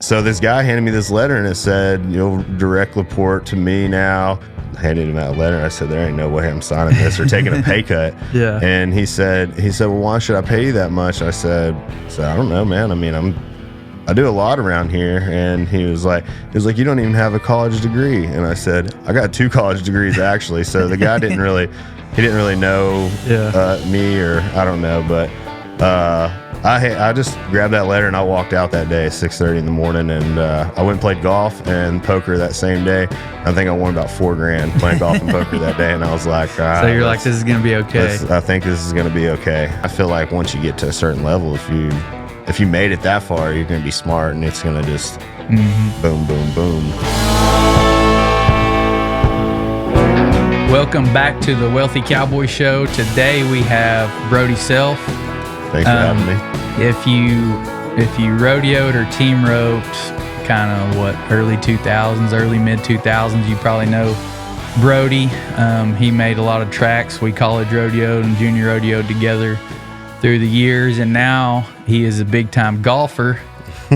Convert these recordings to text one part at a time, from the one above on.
So this guy handed me this letter, and it said, you'll direct report to me now. I handed him that letter. I said, there ain't no way I'm signing this or taking a pay cut. Yeah. And he said, well, why should I pay you that much? I said, I don't know, man. I memean, I do a lot around here. And he was like, you don't even have a college degree. And I said, I got 2 college degrees actually. So the guy didn't really know me, or I don't know, but I just grabbed that letter and I walked out that day at 6:30 in the morning, and I went and played golf and poker that same day. I think I won about $4,000 playing golf and poker that day, and I was like, all right, so you're like, this is gonna be okay. I think this is gonna be okay. I feel like once you get to a certain level, if you made it that far, you're gonna be smart, and it's gonna just boom, boom, boom. Welcome back to the Wealthy Cowboy Show. Today we have Brody Self. Thanks for having me. If you rodeoed or team roped kind of early 2000s, early mid 2000s, you probably know Brody. He made a lot of tracks. We college rodeoed and junior rodeoed together through the years, and now he is a big time golfer.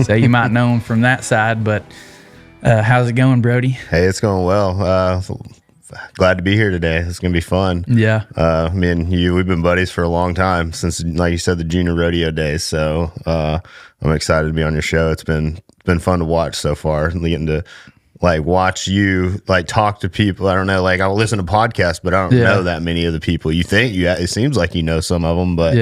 So you might know him from that side, but how's it going, Brody? Hey, it's going well. Glad to be here today. It's going to be fun. Yeah. Me and you, we've been buddies for a long time, since, like you said, the junior rodeo days. So I'm excited to be on your show. It's been fun to watch so far, getting to watch you talk to people. I don't know, I listen to podcasts, but I don't know that many of the people. it seems like you know some of them, but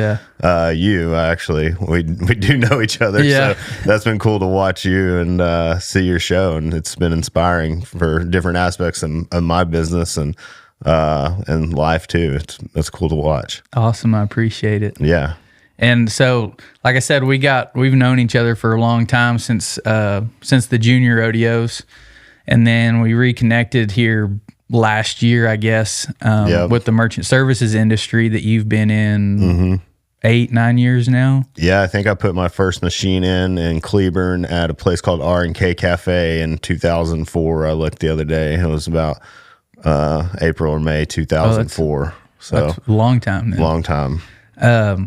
you actually, we do know each other. Yeah. So that's been cool to watch you and see your show, and it's been inspiring for different aspects of my business and life too. It's cool to watch. Awesome. I appreciate it. Yeah. And so, like I said, we've known each other for a long time, since the junior rodeos. And then we reconnected here last year, I guess, with the merchant services industry that you've been in 8-9 years now. Yeah, I think I put my first machine in Cleburne at a place called R&K Cafe in 2004. I looked the other day. It was about April or May 2004. That's a long time then. Long time. I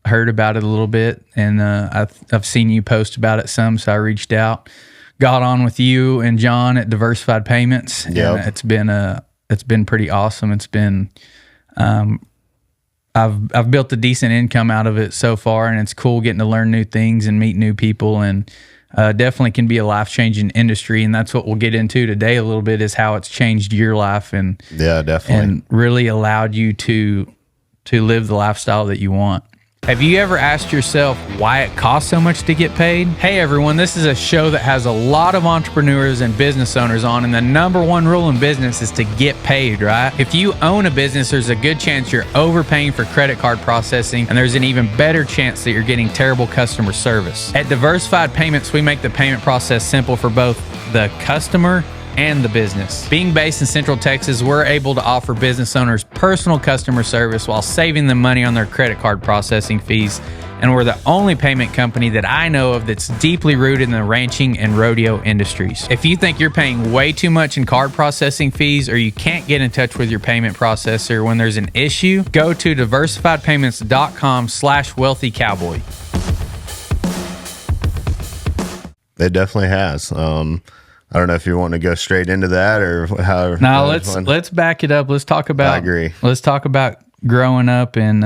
heard about it a little bit, and I've seen you post about it some, so I reached out. Got on with you and John at Diversified Payments. Yeah, it's been pretty awesome. It's been I've built a decent income out of it so far, and it's cool getting to learn new things and meet new people, and definitely can be a life-changing industry. And that's what we'll get into today a little bit, is how it's changed your life and definitely, and really allowed you to live the lifestyle that you want. Have you ever asked yourself why it costs so much to get paid? Hey everyone, this is a show that has a lot of entrepreneurs and business owners on, and the number one rule in business is to get paid, right? If you own a business, there's a good chance you're overpaying for credit card processing, and there's an even better chance that you're getting terrible customer service. At Diversified Payments, we make the payment process simple for both the customer and the business. Being based in Central Texas, we're able to offer business owners personal customer service while saving them money on their credit card processing fees. And we're the only payment company that I know of that's deeply rooted in the ranching and rodeo industries. If you think you're paying way too much in card processing fees, or you can't get in touch with your payment processor when there's an issue, go to diversifiedpayments.com/wealthycowboy. It definitely has. I don't know if you want to go straight into that or how. No, let's back it up. Let's talk about. I agree. Let's talk about growing up and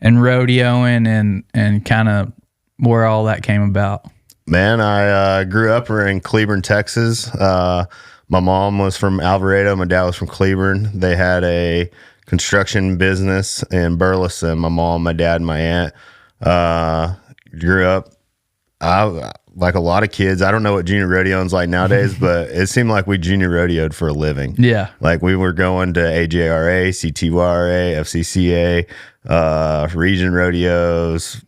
rodeoing and kind of where all that came about. Man, I grew up in Cleburne, Texas. My mom was from Alvarado. My dad was from Cleburne. They had a construction business in Burleson. My mom, my dad, and my aunt grew up. Like a lot of kids, I don't know what junior rodeoing's like nowadays, but it seemed like we junior rodeoed for a living. Yeah. Like we were going to AJRA, CTYRA, FCCA, region rodeos.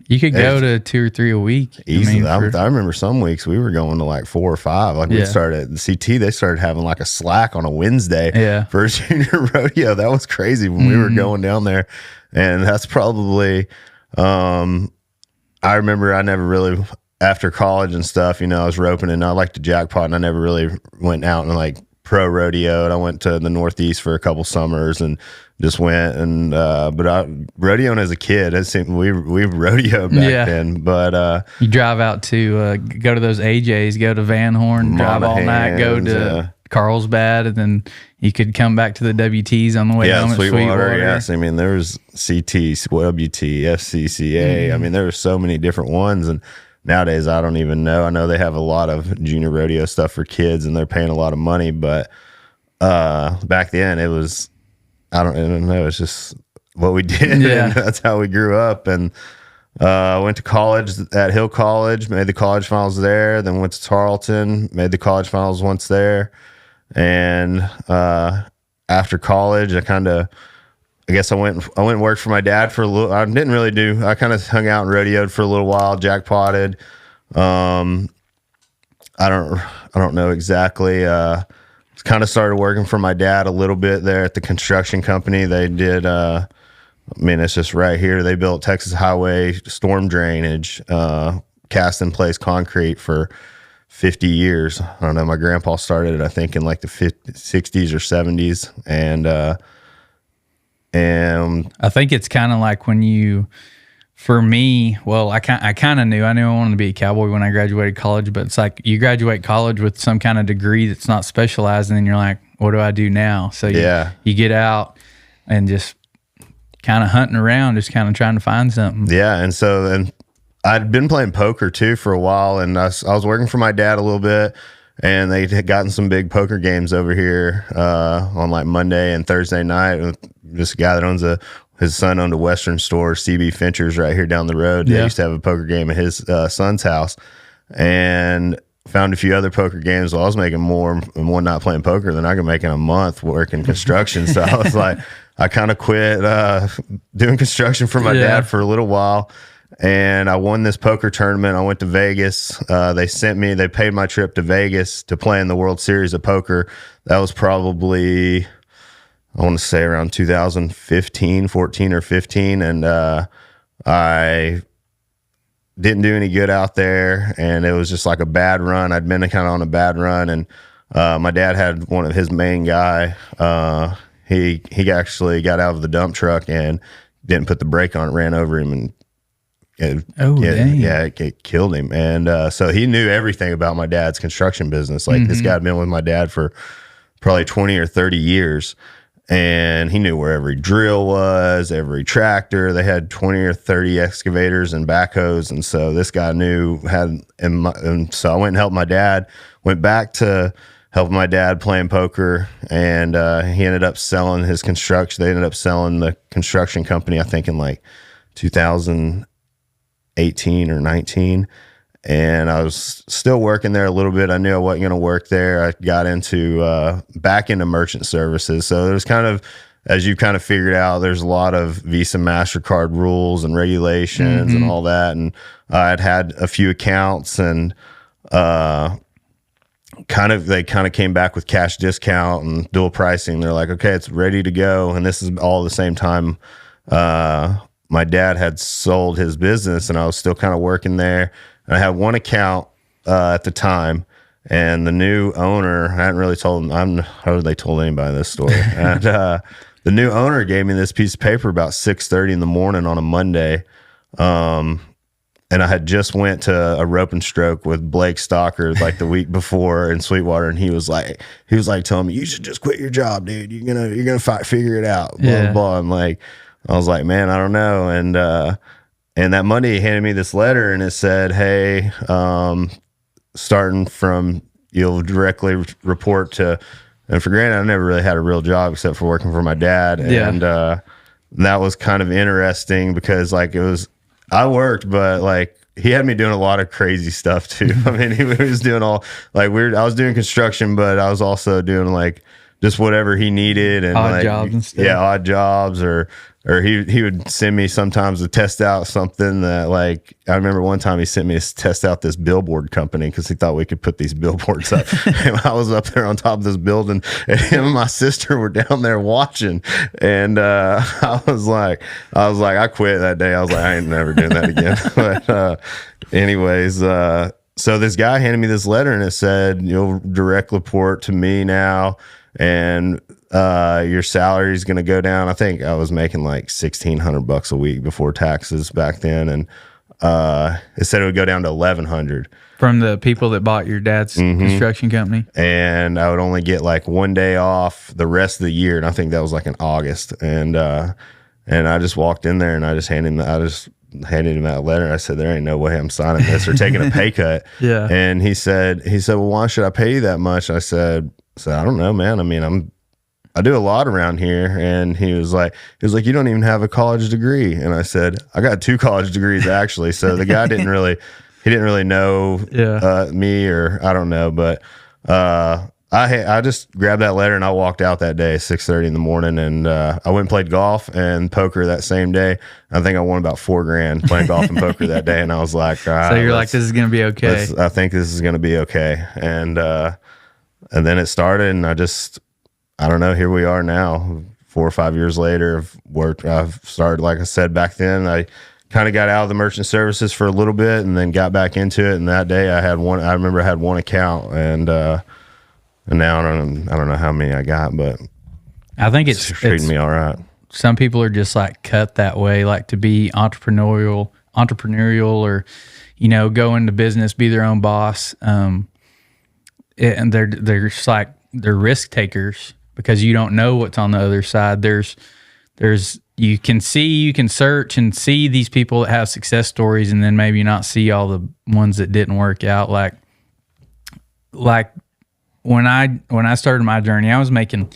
You could go to 2 or 3 a week. Easily. I remember some weeks we were going to like 4 or 5. Like we started at CT, they started having like a slack on a Wednesday for a junior rodeo. That was crazy when we were going down there. And that's probably, I remember I never really, after college and stuff, I was roping and I liked the jackpot, and I never really went out and like pro rodeo, and I went to the Northeast for a couple summers and just went and but I rodeoing as a kid. It seemed we rodeoed back then. But you drive out to go to those AJs, go to Van Horn, drive all night, go to Carlsbad, and then you could come back to the WTs on the way home at Sweetwater. Yes, I mean there was CT, WT, FCCA. I mean there were so many different ones, and nowadays I don't even know. I know they have a lot of junior rodeo stuff for kids, and they're paying a lot of money. But back then it was, I don't know. It's just what we did. Yeah. And that's how we grew up. And went to college at Hill College, made the college finals there. Then went to Tarleton, made the college finals once there. And after college, I guess I went and worked for my dad for a little. I didn't really do. I kind of hung out and rodeoed for a little while, jackpotted. I don't know exactly. Kind of started working for my dad a little bit there at the construction company. They did. I mean, it's just right here. They built Texas Highway storm drainage, cast in place concrete for 50 years. I don't know. My grandpa started it, I think, in like the 60s or 70s, and I think it's kind of like when you, for me, well, I kind of knew I wanted to be a cowboy when I graduated college, but it's like you graduate college with some kind of degree that's not specialized, and then you're like, what do I do now? So you get out and just kind of hunting around, just kind of trying to find something. Yeah, and so then I'd been playing poker too for a while, and I was working for my dad a little bit, and they had gotten some big poker games over here on like Monday and Thursday night with this guy that owns his son owned a Western store, CB Fincher's, right here down the road. They used to have a poker game at his son's house, and found a few other poker games. Well, I was making more in one night playing poker than I could make in a month working construction. So I was like, I kind of quit doing construction for my dad for a little while. And I won this poker tournament. I went to Vegas. They paid my trip to Vegas to play in the World Series of Poker. That was probably, I want to say around 2015, 14 or 15. And I didn't do any good out there. And it was just like a bad run. I'd been kind of on a bad run. And my dad had one of his main guy. He actually got out of the dump truck and didn't put the brake on it, ran over him, and it killed him. And so he knew everything about my dad's construction business. Like this guy had been with my dad for probably 20 or 30 years, and he knew where every drill was, every tractor. They had 20 or 30 excavators and backhoes, and so this guy and so I went and helped my dad. Went back to help my dad playing poker, and he ended up selling his construction. They ended up selling the construction company, I think, in like 2018 or 19, and I was still working there a little bit. I knew I wasn't going to work there. I got back into merchant services. So there's kind of, as you kind of figured out, there's a lot of Visa, MasterCard rules and regulations and all that. And I'd had a few accounts, and they kind of came back with cash discount and dual pricing. They're like, okay, it's ready to go. And this is all the same time my dad had sold his business, and I was still kind of working there. And I had one account at the time, and the new owner, I hadn't really told him, I haven't really told anybody this story. And the new owner gave me this piece of paper about 6:30 in the morning on a Monday. And I had just went to a rope and stroke with Blake Stalker like the week before in Sweetwater, and he was like telling me, you should just quit your job, dude. You're gonna figure it out. Blah, blah, blah. And like, I was like, man, I don't know. And that Monday he handed me this letter, and it said, hey, starting from, you'll directly report to, and for granted, I never really had a real job except for working for my dad. And that was kind of interesting because like I worked, but like he had me doing a lot of crazy stuff too. I mean, he was doing all like weird. I was doing construction, but I was also doing like just whatever he needed, and odd jobs and stuff. Yeah, odd jobs, or he would send me sometimes to test out something that, like, I remember one time he sent me to test out this billboard company because he thought we could put these billboards up. And I was up there on top of this building, and him and my sister were down there watching. And I was like, I quit that day. I was like, I ain't never doing that again. But anyways, so this guy handed me this letter and it said, you'll direct report to me now, and your salary is going to go down. I think I was making like $1,600 a week before taxes back then, and it said it would go down to $1,100 from the people that bought your dad's construction company. And I would only get like 1 day off the rest of the year, and I think that was like in August. And I just walked in there and I just handed him that letter. I said, there ain't no way I'm signing this or taking a pay cut. Yeah. And he said, well, why should I pay you that much? I said, I don't know, man. I mean, I do a lot around here. And he was like, you don't even have a college degree. And I said, I got 2 college degrees actually. So the guy didn't really know me, or I don't know, but I just grabbed that letter and I walked out that day at 6:30 in the morning, and I went and played golf and poker that same day. I think I won about $4,000 playing golf and poker that day, and I was like, all right, so you're like, this is gonna be okay. I think this is gonna be okay, and then it started, and I don't know, here we are now, 4 or 5 years later. I've started, like I said, back then I kind of got out of the merchant services for a little bit and then got back into it. And that day I remember I had 1 account, and now I don't know how many I got, but I think it's treating me all right. Some people are just like cut that way, like to be entrepreneurial or, go into business, be their own boss. And they're just like, they're risk takers because you don't know what's on the other side. You can search and see these people that have success stories, and then maybe not see all the ones that didn't work out. Like when I started my journey, I was making,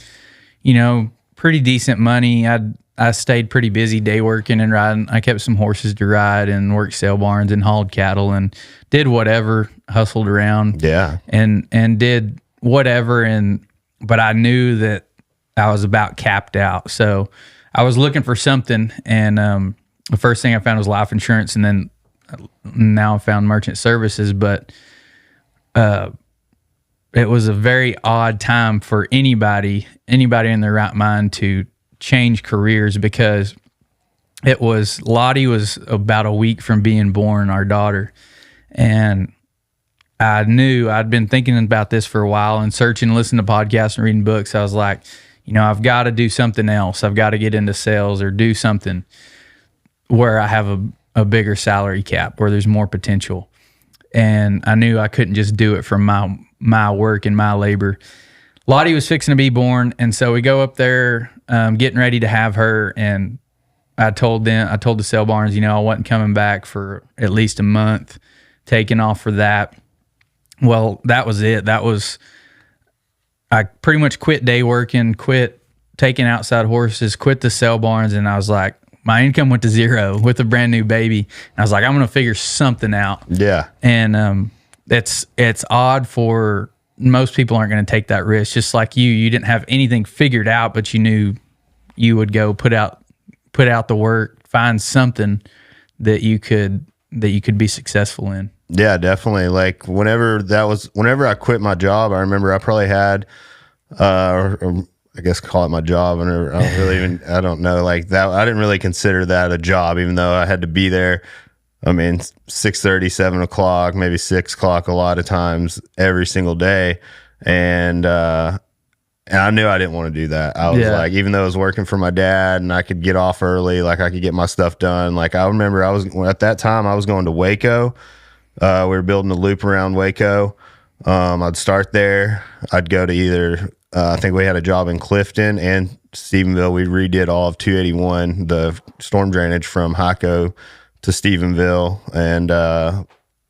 pretty decent money. I stayed pretty busy day working and riding. I kept some horses to ride and worked sale barns and hauled cattle and did whatever, hustled around. Yeah. And did whatever. But I knew that I was about capped out. So I was looking for something. And the first thing I found was life insurance. And then now I found merchant services. But it was a very odd time for anybody in their right mind to change careers, because Lottie was about a week from being born, our daughter. And I knew I'd been thinking about this for a while and searching, listening to podcasts and reading books. I was like, I've got to do something else. I've got to get into sales or do something where I have a bigger salary cap, where there's more potential. And I knew I couldn't just do it from my work and my labor. Lottie was fixing to be born, and so we go up there, getting ready to have her, and I told the sale barns, I wasn't coming back for at least a month, taking off for that. Well, that was it. I pretty much quit day working, quit taking outside horses, quit the sale barns, and I was like, my income went to zero with a brand new baby. And I was like, I'm going to figure something out. Yeah. And it's odd for most people aren't going to take that risk. Just like you didn't have anything figured out, but you knew you would go put out the work, find something that you could be successful in. Yeah, definitely. Like whenever I quit my job, I remember I probably had, or I guess call it my job, and I don't know, like that. I didn't really consider that a job, even though I had to be there. I mean, 6:30, 7 o'clock, maybe 6 o'clock a lot of times every single day. And I knew I didn't want to do that. I was like, even though I was working for my dad and I could get off early, like I could get my stuff done. Like I remember at that time I was going to Waco. We were building a loop around Waco. I'd start there. I'd go to either, I think we had a job in Clifton and Stephenville. We redid all of 281, the storm drainage from Hyco to Stephenville, and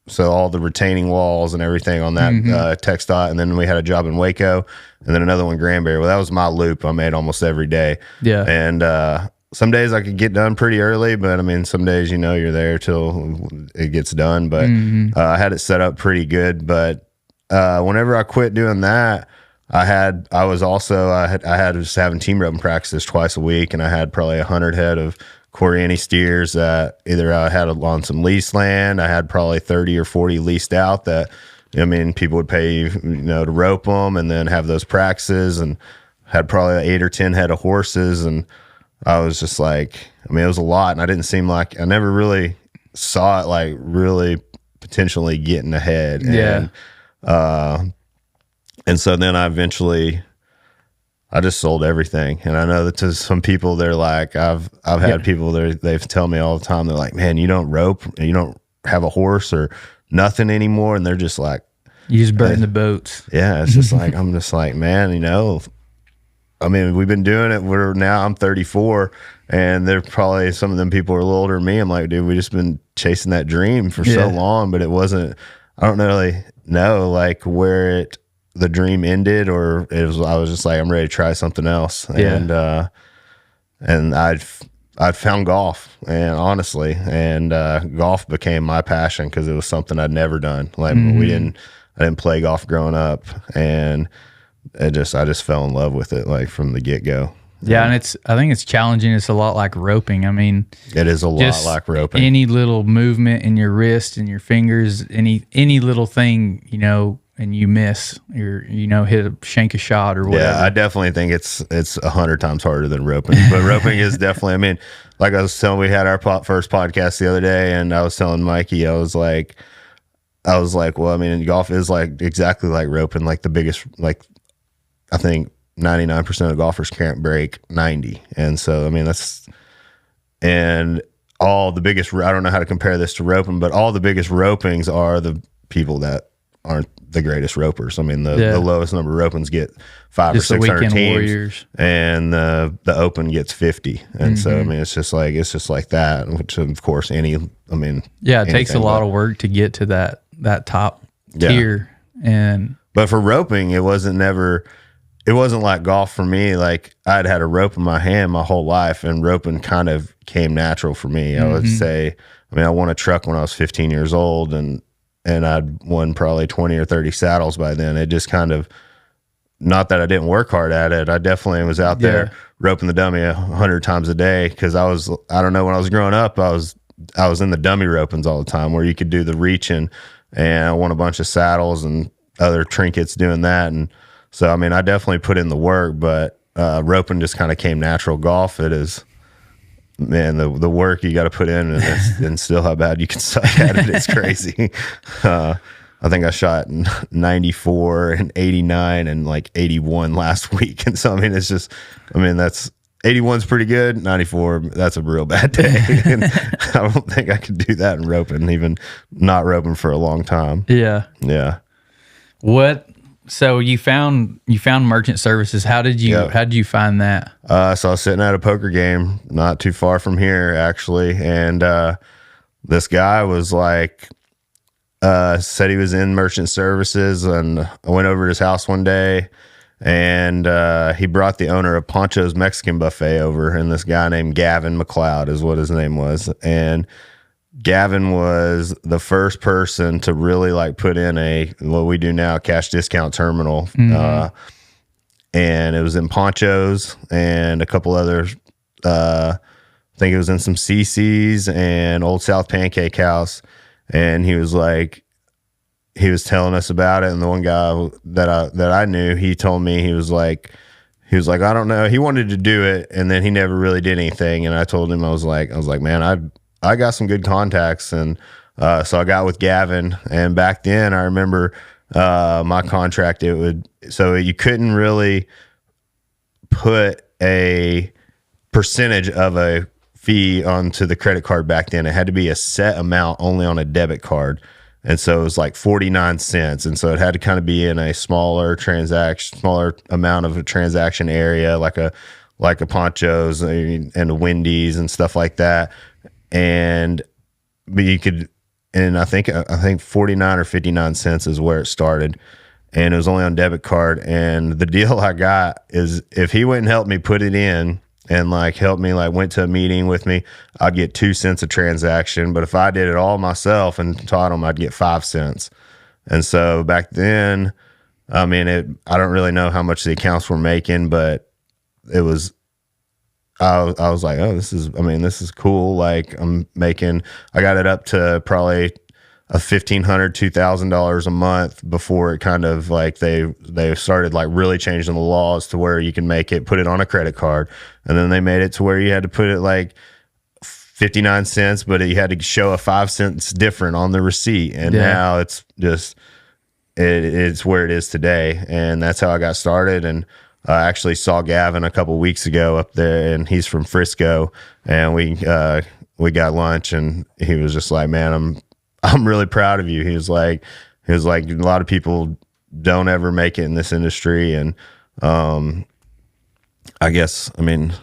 so all the retaining walls and everything on that text dot. And then we had a job in Waco, and then another one in Granbury. Well, that was my loop I made almost every day. Yeah. And some days I could get done pretty early, but I mean, some days you're there till it gets done. But I had it set up pretty good. But whenever I quit doing that, I was having team roping practices twice a week, and I had probably 100 head of Coriani steers that either I had on some lease land. I had probably 30 or 40 leased out that, people would pay, to rope them and then have those practices, and had probably 8 or 10 head of horses. And I was just like, it was a lot, and I never really saw it like really potentially getting ahead. Yeah. And so then I just sold everything. And I know that to some people, they're like, I've had people they've tell me all the time, they're like, man, you don't rope, you don't have a horse or nothing anymore. And they're just like, you just burn the boats. Yeah. It's just like, I'm just like, man, I mean, we've been doing it. I'm 34, and they're probably, some of them people are a little older than me. I'm like, dude, we just been chasing that dream for so long, but it wasn't, I don't really know like where the dream ended, or I was just like, I'm ready to try something else. Yeah. And I'd found golf, and honestly, and golf became my passion because it was something I'd never done. Like I didn't play golf growing up, and I just fell in love with it like from the get go. Yeah, and I think it's challenging. It's a lot like roping. I mean, it is a lot like roping. Any little movement in your wrist and your fingers, any little thing, and you miss, or shank a shot or whatever. Yeah, I definitely think it's 100 times harder than roping. But roping is definitely, I mean, like I was telling, we had our first podcast the other day, and I was telling Mikey, I was like, well, I mean, golf is like exactly like roping. Like the biggest, like I think 99% of golfers can't break 90, and so I mean all the biggest. I don't know how to compare this to roping, but all the biggest ropings are the people that aren't the greatest ropers. I mean, the lowest number of ropings get 500 or 600 teams, warriors. And the Open gets 50. And so I mean, it's just like that. Which of course, it takes a lot of work to get to that top tier. But for roping, it wasn't like golf for me. Like I'd had a rope in my hand my whole life, and roping kind of came natural for me. I would say, I mean, I won a truck when I was 15 years old, and I'd won probably 20 or 30 saddles by then. It just kind of, not that I didn't work hard at it. I definitely was out there roping the dummy 100 times a day. Cause I don't know, when I was growing up, I was in the dummy ropings all the time, where you could do the reaching, and I won a bunch of saddles and other trinkets doing that. And so, I mean, I definitely put in the work, but roping just kind of came natural. Golf, it is, man, the work you got to put in, and still how bad you can suck at it. It's crazy. I think I shot 94 and 89 and like 81 last week. And so, I mean, it's just, I mean, that's 81's pretty good. 94, that's a real bad day. And I don't think I could do that in roping, even not roping for a long time. Yeah. Yeah. So you found merchant services. How did you find that? So I was sitting at a poker game not too far from here, actually, and this guy was like, said he was in merchant services, and I went over to his house one day, and he brought the owner of Pancho's Mexican Buffet over, and this guy named Gavin McLeod is what his name was, and Gavin was the first person to really like put in what we do now, cash discount terminal. And it was in Poncho's and a couple others. I think it was in some CC's and Old South Pancake House. And he was telling us about it. And the one guy that I knew, he told me, he was like, I don't know. He wanted to do it, and then he never really did anything. And I told him, I was like, man, I got some good contacts. And so I got with Gavin, and back then I remember my contract, so you couldn't really put a percentage of a fee onto the credit card back then. It had to be a set amount only on a debit card. And so it was like 49 cents. And so it had to kind of be in a smaller amount of a transaction area, like a Poncho's and a Wendy's and stuff like that. But you could, and I think 49 or 59 cents is where it started, and it was only on debit card. And the deal I got is, if he went and helped me put it in and like helped me, like went to a meeting with me, I'd get 2 cents a transaction. But if I did it all myself and taught him, I'd get 5 cents. And so back then, I mean, I don't really know how much the accounts were making, but it was, I was like, oh, this is cool. Like I got it up to probably $1,500, $2,000 a month before it kind of like, they started like really changing the laws to where you can put it on a credit card. And then they made it to where you had to put it like 59 cents, but you had to show a 5 cents different on the receipt. And now it's just, it's where it is today. And that's how I got started. And I actually saw Gavin a couple weeks ago up there, and he's from Frisco, and we got lunch, and he was just like, man, I'm really proud of you. He was like, a lot of people don't ever make it in this industry. And, I guess, I mean,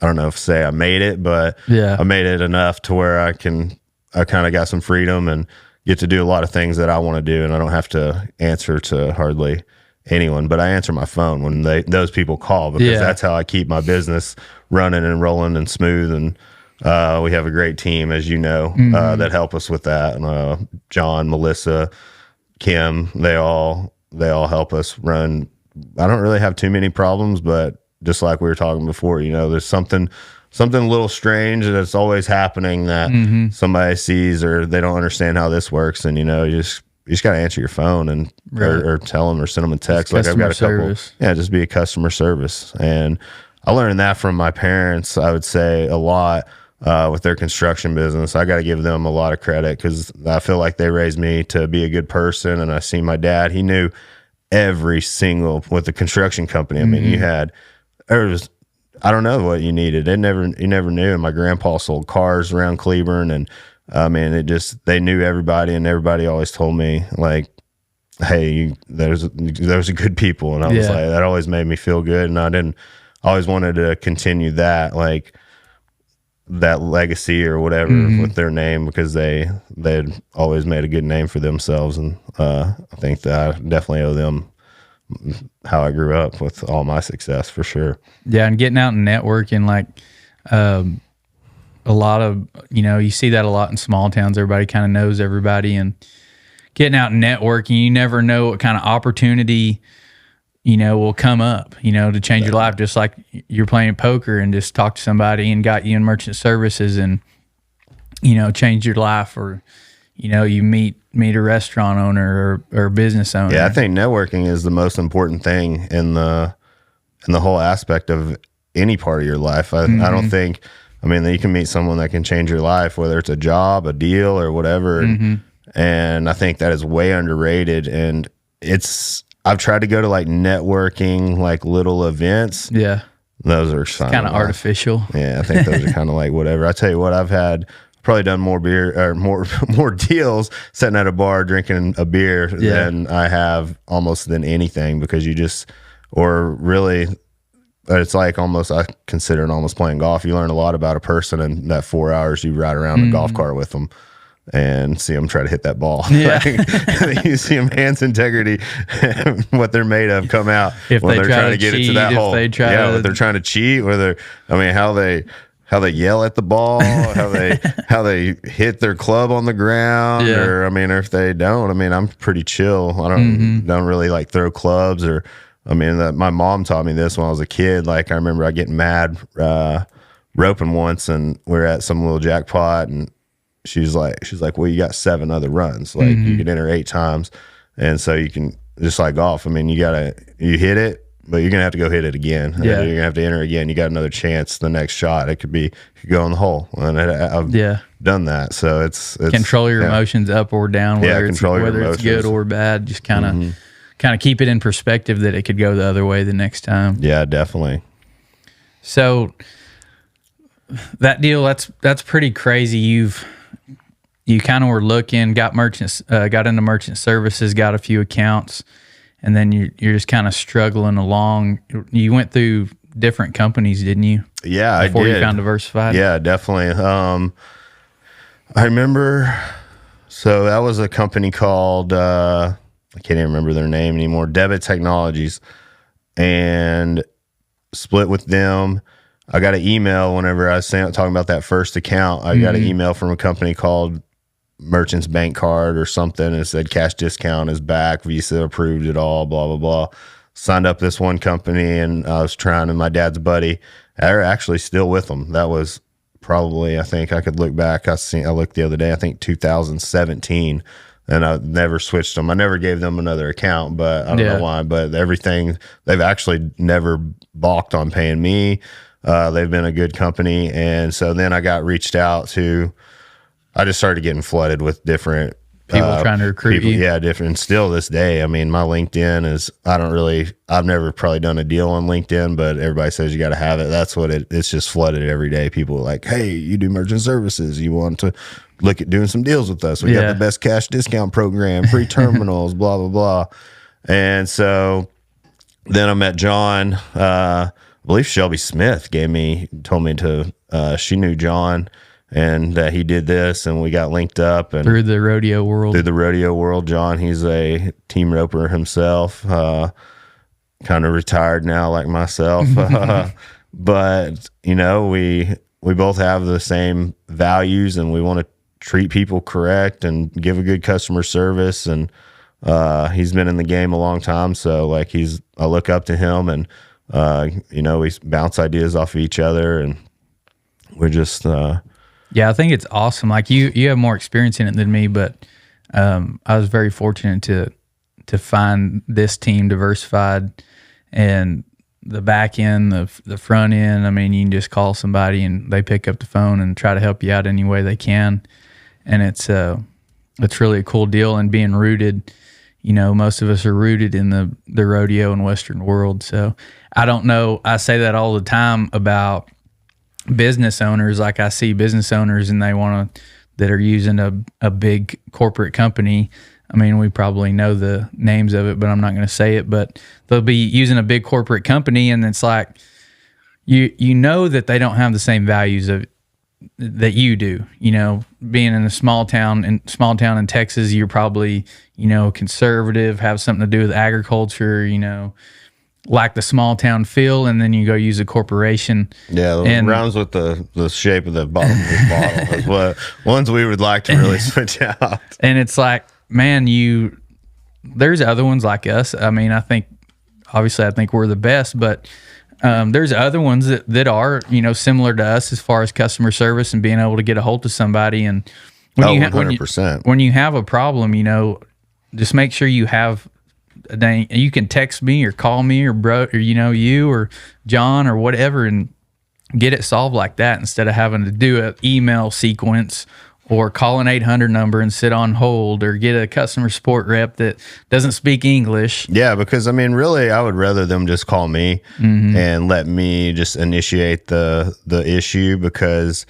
I don't know if say I made it, but I made it enough to where I kind of got some freedom and get to do a lot of things that I want to do. And I don't have to answer to hardly anyone, but I answer my phone when those people call, because that's how I keep my business running and rolling and smooth. And we have a great team, as you know, that help us with that. And John, Melissa, Kim, they all help us run. I don't really have too many problems, but just like we were talking before, you know, there's something a little strange that's always happening that somebody sees, or they don't understand how this works. And, you know, you just got to answer your phone and or tell them, or send them a text. Like, I've got a couple. Just be a customer service. And I learned that from my parents, I would say, a lot with their construction business. I got to give them a lot of credit, because I feel like they raised me to be a good person. And I see my dad, he knew every single, with the construction company. I mean, I don't know what you needed. You never knew. And my grandpa sold cars around Cleburne, and I mean, they knew everybody, and everybody always told me, like, hey, there's a good people. And I was like, that always made me feel good. And I always wanted to continue that, like, that legacy or whatever with their name, because they'd always made a good name for themselves. And I think that I definitely owe them how I grew up with all my success, for sure. Yeah. And getting out and networking, like, a lot of, you know, you see that a lot in small towns. Everybody kind of knows everybody, and getting out and networking, you never know what kind of opportunity, you know, will come up, you know, to change your life. Just like you're playing poker and just talk to somebody and got you in merchant services, and, you know, change your life. Or, you know, you meet a restaurant owner or business owner. Yeah, I think networking is the most important thing in the whole aspect of any part of your life. I don't think, I mean, you can meet someone that can change your life, whether it's a job, a deal, or whatever. And I think that is way underrated. And I've tried to go to, like, networking, like, little events. Yeah. Those are kind of artificial. Yeah, I think those are kind of like whatever. I tell you what, I've probably done more beer or more deals sitting at a bar drinking a beer than I have almost than anything, because it's like almost, I consider it almost playing golf. You learn a lot about a person in that 4 hours you ride around a golf cart with them and see them try to hit that ball. Yeah. You see them, hands, integrity, what they're made of come out if when they're trying to get it to that hole. If they're trying to cheat, how they yell at the ball, how they hit their club on the ground, or if they don't. I mean, I'm pretty chill. I don't really like throw clubs, or my mom taught me this when I was a kid. Like, I remember I getting mad roping once, and we were at some little jackpot, and she's like, well, you got 7 other runs. Like, you can enter 8 times, and so you can, just like golf. I mean, you hit it, but you're gonna have to go hit it again. Yeah. You're gonna have to enter again. You got another chance. The next shot, it could go in the hole. And I've done that. So it's control your emotions up or down. Whether it's good or bad. Just kind of keep it in perspective that it could go the other way the next time. Yeah, definitely. So that deal, that's pretty crazy. You kind of were looking, got into merchant services, got a few accounts, and then you're just kind of struggling along. You went through different companies, didn't you? Yeah, I did. Before you found Diversified? Yeah, definitely. I remember, so that was a company called, I can't even remember their name anymore, Debit Technologies, and split with them. I got an email whenever I was talking about that first account. I got an email from a company called Merchants Bank Card or something, and it said cash discount is back, Visa approved it all, blah blah blah. Signed up this one company, and I was trying, and my dad's buddy, they're actually still with them. That was probably, I think I could look back, I looked the other day, I think 2017, and I never switched them. I never gave them another account, but I don't know why, but everything, they've actually never balked on paying me. They've been a good company. And so then I got reached out to, I just started getting flooded with different People trying to recruit you. Yeah, different. Still this day, I mean, my LinkedIn is, I've never probably done a deal on LinkedIn, but everybody says you got to have it. That's what it's just flooded every day. People are like, hey, you do merchant services. You want to look at doing some deals with us. We got the best cash discount program, free terminals, blah, blah, blah. And so then I met John, I believe Shelby Smith told me to, she knew John and that he did this, and we got linked up. And through the rodeo world. John, he's a team roper himself, kind of retired now like myself. But, you know, we both have the same values, and we want to treat people correct and give a good customer service. And he's been in the game a long time, so like I look up to him, and you know, we bounce ideas off of each other, and we're just yeah, I think it's awesome. Like you have more experience in it than me, but I was very fortunate to find this team, Diversified, and the back end, the front end. I mean, you can just call somebody and they pick up the phone and try to help you out any way they can, and it's really a cool deal. And being rooted, you know, most of us are rooted in the rodeo and Western world. So I don't know. I say that all the time about business owners. Like I see business owners and that are using a big corporate company. I mean, we probably know the names of it, but I'm not going to say it, but they'll be using a big corporate company, and it's like, you know that they don't have the same values that you do. You know, being in a small town in Texas, you're probably, you know, conservative, have something to do with agriculture, you know, like the small town feel, and then you go use a corporation. Yeah, it rhymes with the shape of the bottom of this bottle is what ones we would like to really switch out. And it's like, man, there's other ones like us. I mean, I think we're the best, but there's other ones that are, you know, similar to us as far as customer service and being able to get a hold of somebody. And when 100%. When you have a problem, you know, just make sure you have you can text me or call me or you know, you or John or whatever, and get it solved like that, instead of having to do an email sequence or call an 800 number and sit on hold, or get a customer support rep that doesn't speak English. Yeah, because I mean, really, I would rather them just call me and let me just initiate the issue, because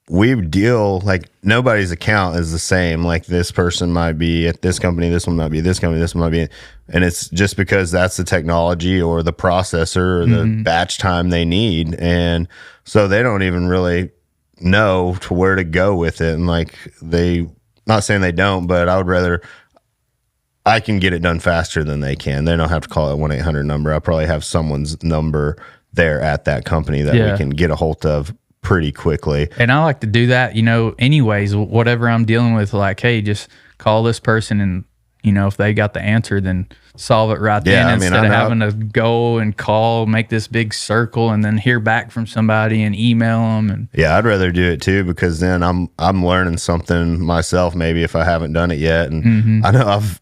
we deal, like, nobody's account is the same. Like, this person might be at this company, this one might be this company, this one might be, and it's just because that's the technology or the processor or the batch time they need. And so they don't even really know to where to go with it. And like, not saying they don't, but I would rather, I can get it done faster than they can. They don't have to call it 1-800 number. I probably have someone's number there at that company that we can get a hold of pretty quickly. And I like to do that, you know, anyways, whatever I'm dealing with, like, hey, just call this person, and, you know, if they got the answer, then solve it right then, instead of having to go and call, make this big circle, and then hear back from somebody and email them. And yeah, I'd rather do it too, because then I'm learning something myself, maybe if I haven't done it yet. And I know I've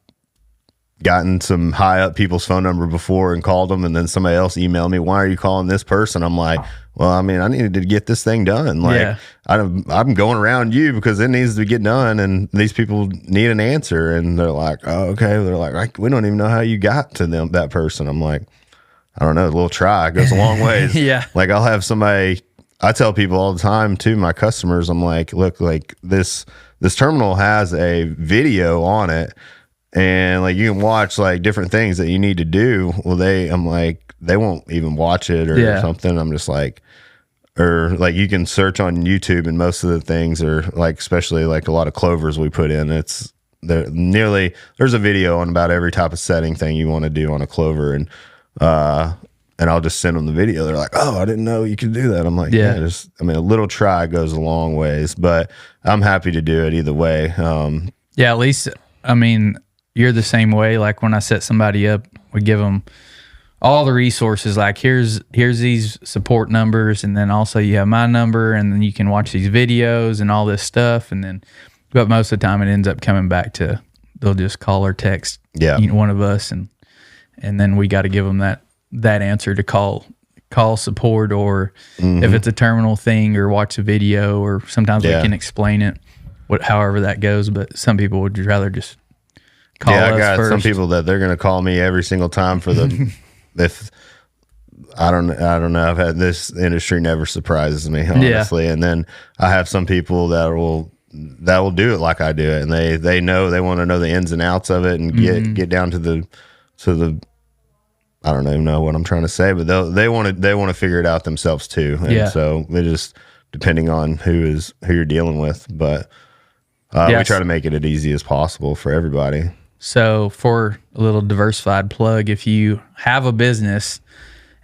gotten some high up people's phone number before and called them, and then somebody else emailed me, why are you calling this person? I'm like, well, I mean, I needed to get this thing done. Like, I'm going around you because it needs to get done, and these people need an answer. And they're like, oh, okay. They're like, we don't even know how you got to that person. I'm like, I don't know. A little try goes a long ways. Yeah. Like, I'll have somebody, I tell people all the time too, my customers, I'm like, look, like this terminal has a video on it, and like, you can watch like different things that you need to do. Well, I'm like, they won't even watch it or something. I'm just like, or like, you can search on YouTube, and most of the things are like, especially like a lot of clovers we put in, there's a video on about every type of setting thing you want to do on a clover. And I'll just send them the video. They're like, oh, I didn't know you could do that. I'm like, yeah, I mean, a little try goes a long ways, but I'm happy to do it either way. Yeah, at least, I mean, you're the same way. Like, when I set somebody up, we give them all the resources. Like, here's these support numbers, and then also you have my number, and then you can watch these videos and all this stuff. And then, but most of the time it ends up coming back to, they'll just call or text one of us, and then we got to give them that answer to call call support, or if it's a terminal thing, or watch a video, or sometimes we can explain it, however that goes. But some people would rather just call us I got first. some people that they're going to call me every single time for the if I don't know. I've had this industry never surprises me, honestly. And then I have some people that will do it like I do it, and they know, they want to know the ins and outs of it and get down to the I don't even know what I'm trying to say, but they want to figure it out themselves too. And so it just depending on who you're dealing with, but we try to make it as easy as possible for everybody. So for a little diversified plug, if you have a business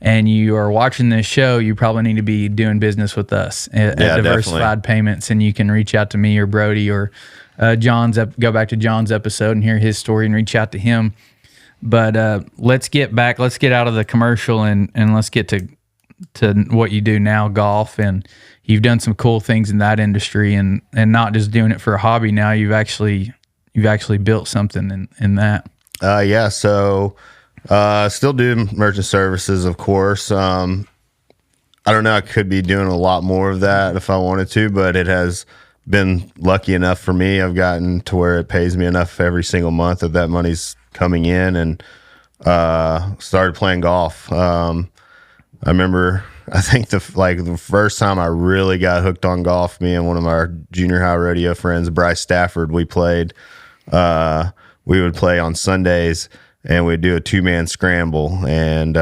and you are watching this show, you probably need to be doing business with us at Diversified Payments, and you can reach out to me or Brody or go back to John's episode and hear his story and reach out to him. But let's get out of the commercial and let's get to what you do now, golf. And you've done some cool things in that industry, and not just doing it for a hobby. Now you've actually built something in that. So still do merchant services, of course. I don't know, I could be doing a lot more of that if I wanted to, but it has been lucky enough for me. I've gotten to where it pays me enough every single month that money's coming in, and started playing golf. I remember, I think the first time I really got hooked on golf, me and one of our junior high rodeo friends, Bryce Stafford, we would play on Sundays, and we'd do a 2-man scramble, and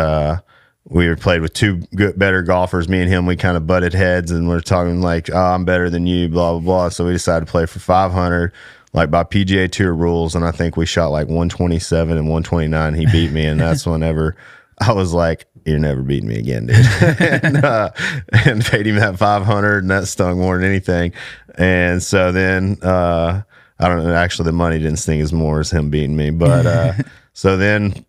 we played with two better golfers. Me and him, we kind of butted heads, and we're talking like, oh, I'm better than you, blah, blah, blah. So we decided to play for 500, like by PGA Tour rules, and I think we shot like 127 and 129. He beat me, and that's whenever I was like, you're never beating me again, dude. and paid him that 500, and that stung more than anything. And so then, I don't know, actually the money didn't sting as more as him beating me. But so then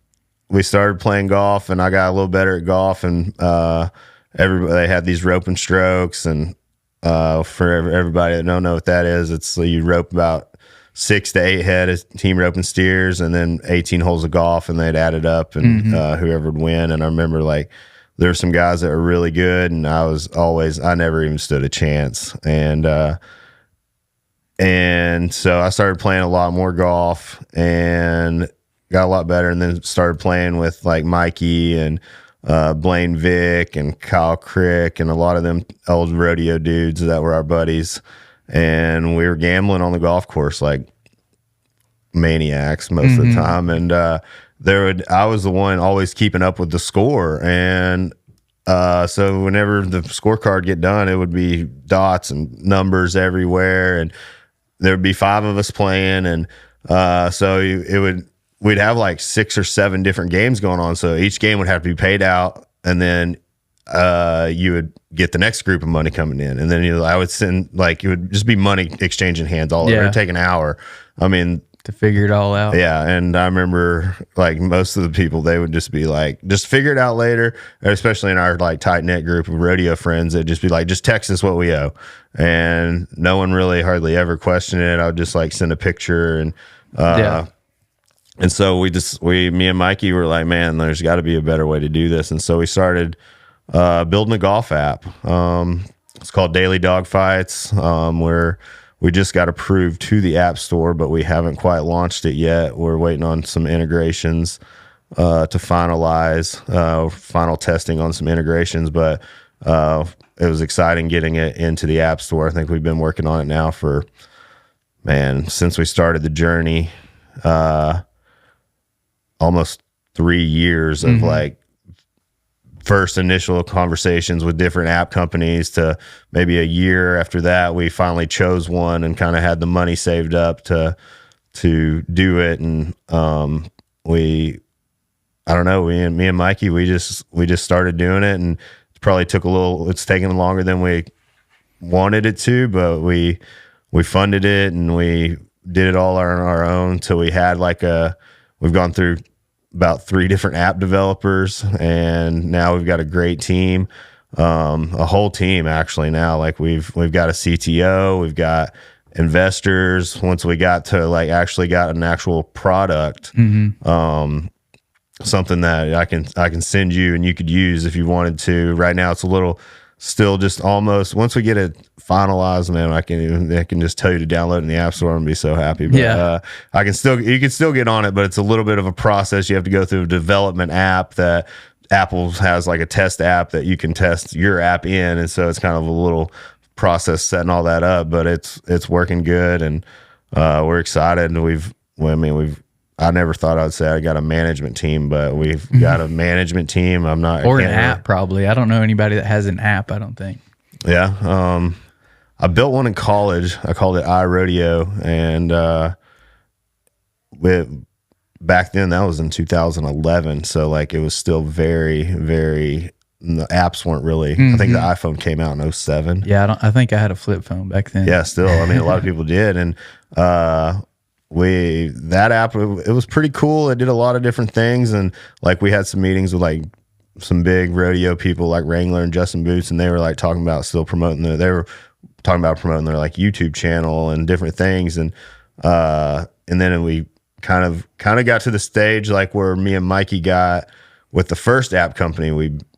we started playing golf, and I got a little better at golf, and they had these rope and strokes. And for everybody that don't know what that is, it's you rope about 6 to 8 head of team rope and steers, and then 18 holes of golf, and they'd add it up, and whoever would win. And I remember like there were some guys that were really good, and I never even stood a chance. And so I started playing a lot more golf and got a lot better, and then started playing with like Mikey and Blaine Vick and Kyle Crick and a lot of them old rodeo dudes that were our buddies. And we were gambling on the golf course like maniacs most of the time. And I was the one always keeping up with the score. And so whenever the scorecard get done, it would be dots and numbers everywhere, and there would be 5 of us playing. And so we'd have like 6 or 7 different games going on. So each game would have to be paid out, and then you would get the next group of money coming in, and then I would send, like, it would just be money exchanging hands all over. It'd take an hour. I mean, to figure it all out. Yeah. And I remember like most of the people, they would just be like, just figure it out later. Especially in our like tight knit group of rodeo friends, they'd just be like, just text us what we owe. And no one really hardly ever questioned it. I would just like send a picture, and and so me and Mikey were like, man, there's got to be a better way to do this. And so we started building a golf app. It's called Daily Dogfights, where we just got approved to the App Store, but we haven't quite launched it yet. We're waiting on some integrations to finalize, final testing on some integrations, but it was exciting getting it into the App Store. I think we've been working on it now since we started the journey, almost 3 years of like first initial conversations with different app companies to maybe a year after that, we finally chose one and kind of had the money saved up to do it. And me and Mikey, we just started doing it, and it probably it's taken longer than we wanted it to, but we funded it, and we did it all on our own till we had we've gone through about 3 different app developers, and now we've got a great team, a whole team actually now. Like we've got a CTO, we've got investors. Once we got to actually got an actual product, something that I can send you and you could use if you wanted to. Right now, it's a little still just almost. Once we get it finalized, man, I can just tell you to download in the App Store and be so happy. But you can still get on it, but it's a little bit of a process. You have to go through a development app that Apple has, like a test app that you can test your app in, and so it's kind of a little process setting all that up. But it's working good, and we're excited. And I never thought I'd say I got a management team, but we've got a management team. Or an app, probably. I don't know anybody that has an app, I don't think. Yeah. I built one in college. I called it iRodeo. And back then, that was in 2011. So, like, it was still very, very, the apps weren't really, I think the iPhone came out in 2007. Yeah, I think I had a flip phone back then. Yeah, still. I mean, a lot of people did. And, that app, it was pretty cool. It did a lot of different things, and like we had some meetings with like some big rodeo people like Wrangler and Justin Boots, and they were like talking about promoting their like YouTube channel and different things, and then we kind of got to the stage like where me and Mikey got with the first app company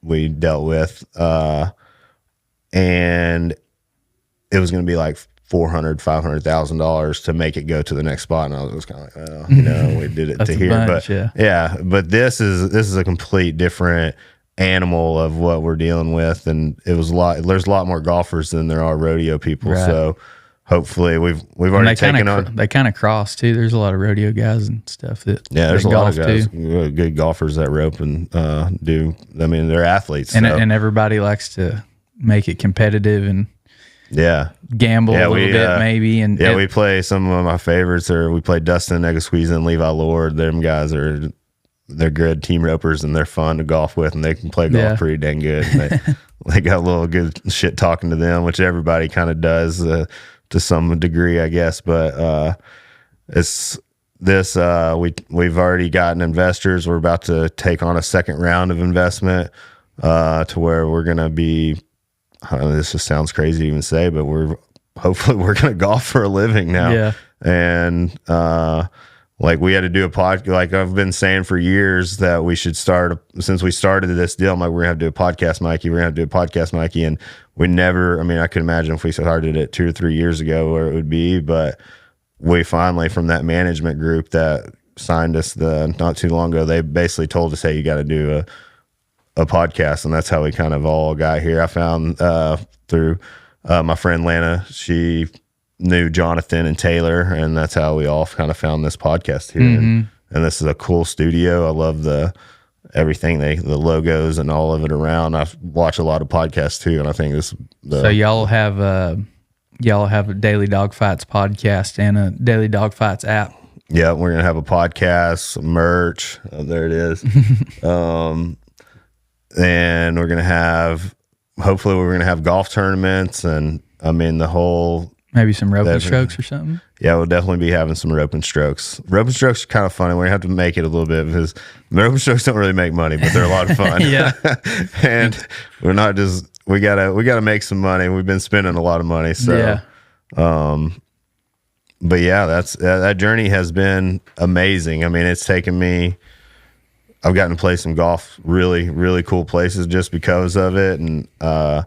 we dealt with, and it was going to be like $400,000-$500,000 to make it go to the next spot, and I was just kind of like, well, we did it to here, bunch, but but this is a complete different animal of what we're dealing with, and there's a lot more golfers than there are rodeo people, right. So hopefully we've already taken on. They kind of cross too. There's a lot of rodeo guys and stuff that there's a lot of guys, good golfers that rope and do. I mean, they're athletes, and everybody likes to make it competitive and. Gamble a little bit maybe, and we play some of my favorites. Or we play Dustin Negasqueeza and Levi Lord. Them guys they're good team ropers, and they're fun to golf with, and they can play golf pretty dang good. They got a little good shit talking to them, which everybody kind of does to some degree, I guess. But it's this we've already gotten investors. We're about to take on a second round of investment to where we're gonna be. This just sounds crazy to even say, but hopefully we're going to golf for a living now. Yeah. And like we had to do a podcast. Like I've been saying for years that we should since we started this deal, I'm like, we're going to have to do a podcast, Mikey. We're going to have to do a podcast, Mikey. And we never, I mean, I could imagine if we started it 2 or 3 years ago where it would be, but we finally, from that management group that signed us not too long ago, they basically told us, hey, you got to do a podcast, and that's how we kind of all got here. I found through my friend Lana, she knew Jonathan and Taylor, and that's how we all kind of found this podcast here. And this is a cool studio. I love everything, the logos and all of it around. I watch a lot of podcasts too, and I think so y'all have a Daily Dogfights podcast and a Daily Dogfights app. Yeah, we're gonna have a podcast, merch. Oh, there it is. And we're going to have golf tournaments, and I mean the whole... Maybe some rope and strokes or something? Yeah, we'll definitely be having some rope and strokes. Rope and strokes are kind of funny. We have to make it a little bit because rope and strokes don't really make money, but they're a lot of fun. Yeah. And we're not just... We gotta make some money. We've been spending a lot of money, so... Yeah. But yeah, that journey has been amazing. I mean, it's taken me... I've gotten to play some golf, really, really cool places just because of it. And I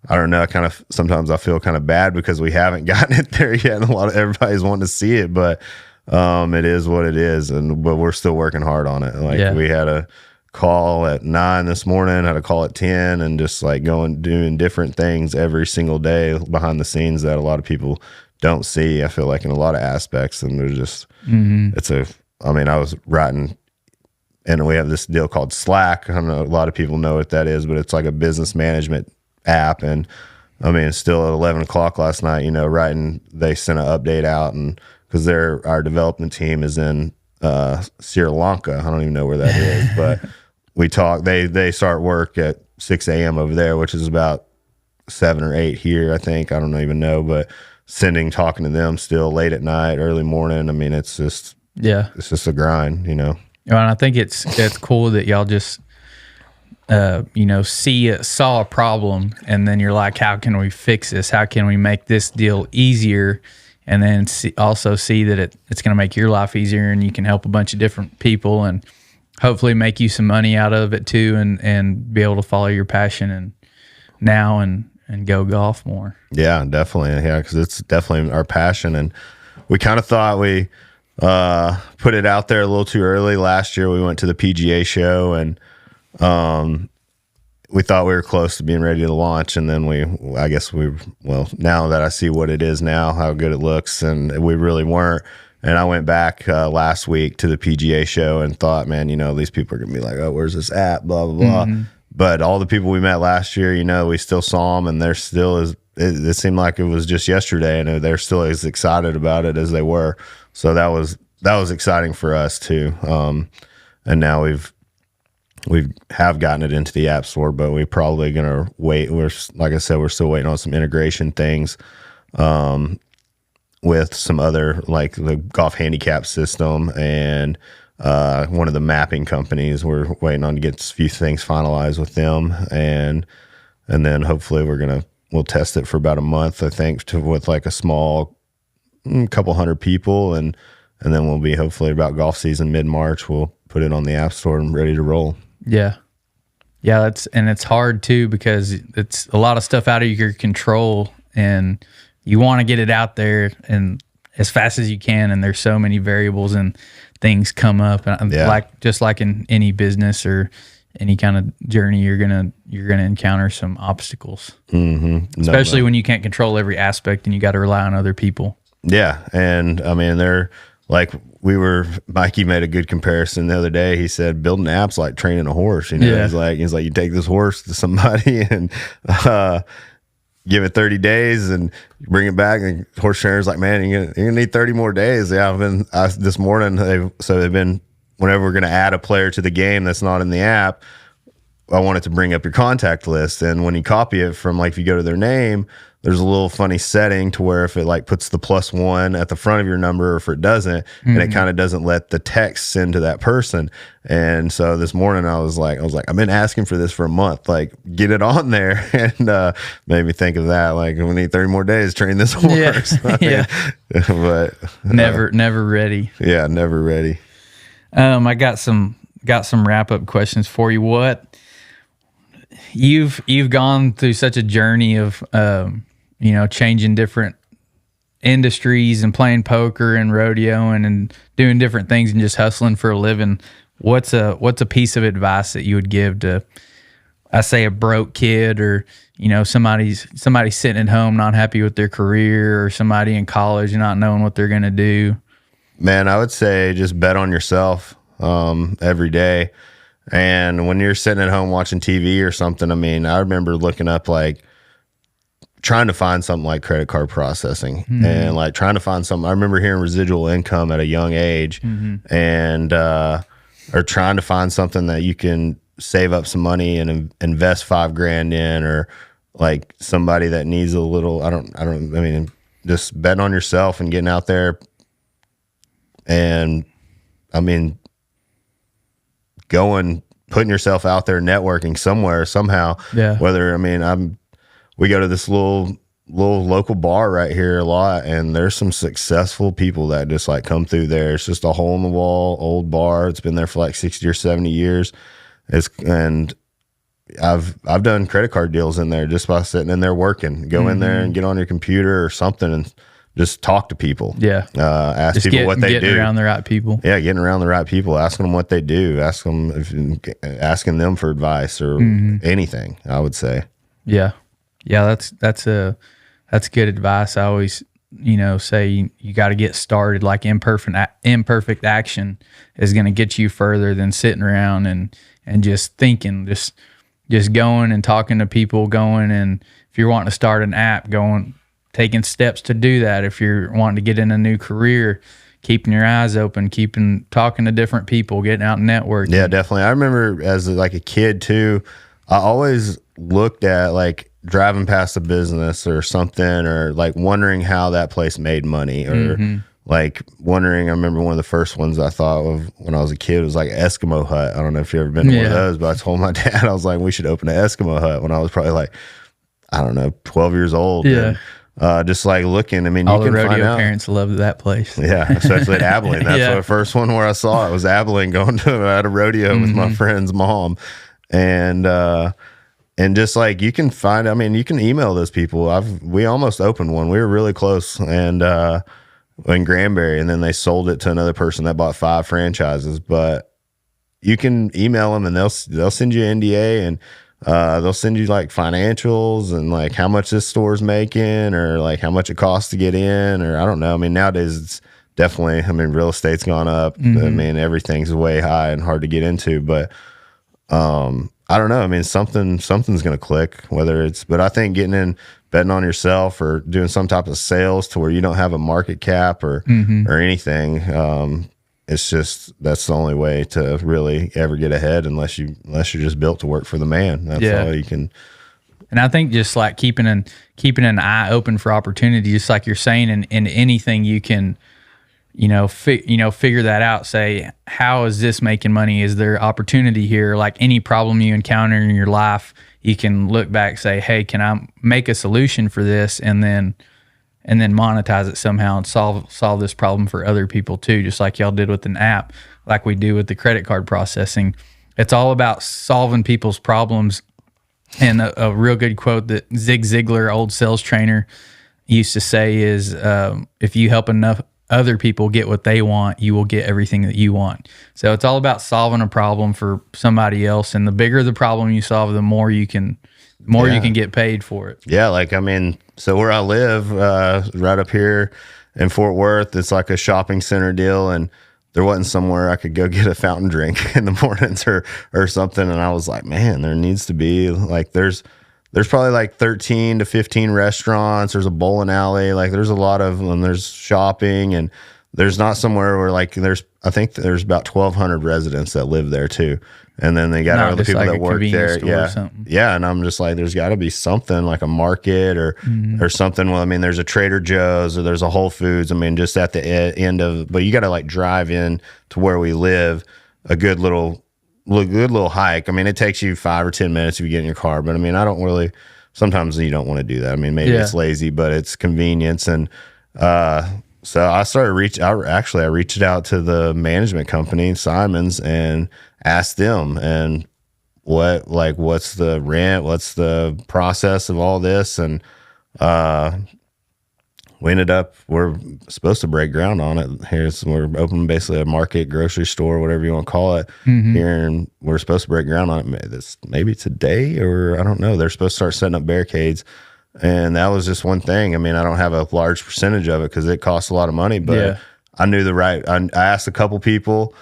don't know, sometimes I feel kind of bad because we haven't gotten it there yet. And everybody's wanting to see it, but it is what it is. But we're still working hard on it. We had a call at 9 this morning, had a call at 10, and just like doing different things every single day behind the scenes that a lot of people don't see. I feel like in a lot of aspects, and they're just, I was writing. And we have this deal called Slack. I don't know, a lot of people know what that is, but it's like a business management app. And I mean, it's still at 11 o'clock last night, they sent an update out, and because our development team is in Sri Lanka. I don't even know where that is, but we talk, they start work at 6 a.m. over there, which is about 7 or 8 here, I think. I don't even know, but talking to them still late at night, early morning. I mean, it's just a grind, And I think it's cool that y'all just, saw a problem, and then you're like, how can we fix this? How can we make this deal easier? And then also see that it's going to make your life easier, and you can help a bunch of different people. And hopefully make you some money out of it too, and be able to follow your passion and go golf more. Yeah, definitely. Yeah, because it's definitely our passion, and we kind of thought we put it out there a little too early. Last year we went to the PGA show, and we thought we were close to being ready to launch, and then now that I see what it is now, how good it looks, and we really weren't. And I went back last week to the PGA show and thought, man, these people are going to be like, oh, where's this app, blah, blah, blah. Mm-hmm. But all the people we met last year, we still saw them, and they're still it seemed like it was just yesterday, and they're still as excited about it as they were. So that was exciting for us too. And now we have gotten it into the App Store, but we're probably going to wait. Like I said, we're still waiting on some integration things with some other, like the golf handicap system and one of the mapping companies. We're waiting on to get a few things finalized with them, and then hopefully we'll test it for about a month, I think, with like a small couple hundred people, and then we'll be hopefully about golf season mid-March. We'll put it on the App Store and ready to roll. Yeah. And it's hard too, because it's a lot of stuff out of your control, and you want to get it out there and as fast as you can. And there's so many variables and things come up, and just like in any business or any kind of journey, you're gonna encounter some obstacles, especially when you can't control every aspect and you got to rely on other people. Yeah, and I mean, Mikey made a good comparison the other day. He said building apps like training a horse. He's like you take this horse to somebody and give it 30 days and you bring it back, and the horse trainer's like, man, you're gonna need 30 more days. Yeah, this morning they've been, whenever we're gonna add a player to the game that's not in the app, I want it to bring up your contact list. And when you copy it from, like, if you go to their name, there's a little funny setting to where if it like puts the +1 at the front of your number, or if it doesn't, and it kind of doesn't let the text send to that person. And so this morning I was like, I've been asking for this for a month, like, get it on there. And made me think of that. Like, we need 30 more days to train this horse. Yeah. But never ready. Yeah. Never ready. I got some wrap up questions for you. What you've gone through such a journey of, changing different industries and playing poker and rodeoing and doing different things and just hustling for a living. What's a piece of advice that you would give to, I say, a broke kid, or, somebody sitting at home not happy with their career, or somebody in college not knowing what they're going to do? Man, I would say just bet on yourself every day. And when you're sitting at home watching TV or something, I mean, I remember looking up, like, trying to find something like credit card processing, and like trying to find something. I remember hearing residual income at a young age, and or trying to find something that you can save up some money and invest $5,000 in, or like somebody that needs a little, I mean, just betting on yourself and getting out there. And I mean, putting yourself out there, networking somewhere, somehow. Yeah. Whether, I mean, we go to this little local bar right here a lot, and there's some successful people that just like come through there. It's just a hole in the wall old bar. It's been there for like 60 or 70 years. And I've done credit card deals in there just by sitting in there working. Go in there and get on your computer or something and just talk to people. Yeah. Ask just people what they do. Getting around the right people. Yeah, getting around the right people. Asking them what they do. Asking them for advice or anything, I would say. Yeah. Yeah, that's good advice. I always, say you got to get started. Like imperfect action is going to get you further than sitting around and just thinking, just going and talking to people, and if you're wanting to start an app, taking steps to do that. If you're wanting to get in a new career, keeping your eyes open, talking to different people, getting out and networking. Yeah, definitely. I remember as like a kid too, I always looked at like driving past a business or something, or like wondering how that place made money, or like wondering. I remember one of the first ones I thought of when I was a kid was like Eskimo hut. I don't know if you've ever been to one of those, but I told my dad, I was like, we should open an Eskimo hut when I was probably like, I don't know, 12 years old. Yeah. just like looking. I mean, All you the can find rodeo out. parents loved that place. Yeah, especially at Abilene. That's Yeah. the first one where I saw it was Abilene going to at a rodeo with my friend's mom, and just like you can find. I mean, you can email those people. We almost opened one. We were really close, and in Granbury, and then they sold it to another person that bought 5 franchises. But you can email them, and they'll send you NDA, and they'll send you like financials and like how much this store's making, or like how much it costs to get in, or I don't know. I mean, nowadays it's definitely, I mean, real estate's gone up. I mean, everything's way high and hard to get into, but I don't know. I mean, something's going to click, whether it's, but I think getting in, betting on yourself or doing some type of sales to where you don't have a market cap or anything. It's just, that's the only way to really ever get ahead unless you're just built to work for the man. That's all you can. And I think just like keeping an eye open for opportunity, just like you're saying, in anything you can, figure that out. Say, how is this making money? Is there opportunity here? Like any problem you encounter in your life, you can look back, say, hey, can I make a solution for this? And then monetize it somehow and solve this problem for other people too, just like y'all did with an app, like we do with the credit card processing. It's all about solving people's problems. And a real good quote that Zig Ziglar, old sales trainer, used to say is, if you help enough other people get what they want, you will get everything that you want. So it's all about solving a problem for somebody else. And the bigger the problem you solve, the more you can get paid for it. Yeah. Like, I mean, so where I live, right up here in Fort Worth, it's like a shopping center deal. And there wasn't somewhere I could go get a fountain drink in the mornings or something. And I was like, man, there needs to be like, there's probably like 13 to 15 restaurants. There's a bowling alley. Like there's a lot of them. There's shopping, and there's not somewhere where like I think there's about 1,200 residents that live there too. And then they got other people that work there. Yeah. Yeah. And I'm just like, there's got to be something like a market or something. Well, I mean, there's a Trader Joe's or there's a Whole Foods. I mean, just at the end of, but you got to like drive in to where we live, a good little hike. I mean, it takes you 5 or 10 minutes if you get in your car, but I mean, sometimes you don't want to do that. I mean, maybe it's lazy, but it's convenience. And, so I started I reached out to the management company, Simon's, and asked them, and what's the rent? What's the process of all this? And, we're supposed to break ground on it. We're opening basically a market, grocery store, whatever you want to call it here. And we're supposed to break ground on it maybe today, or I don't know. They're supposed to start setting up barricades. And that was just one thing. I mean, I don't have a large percentage of it because it costs a lot of money, but I knew I asked a couple people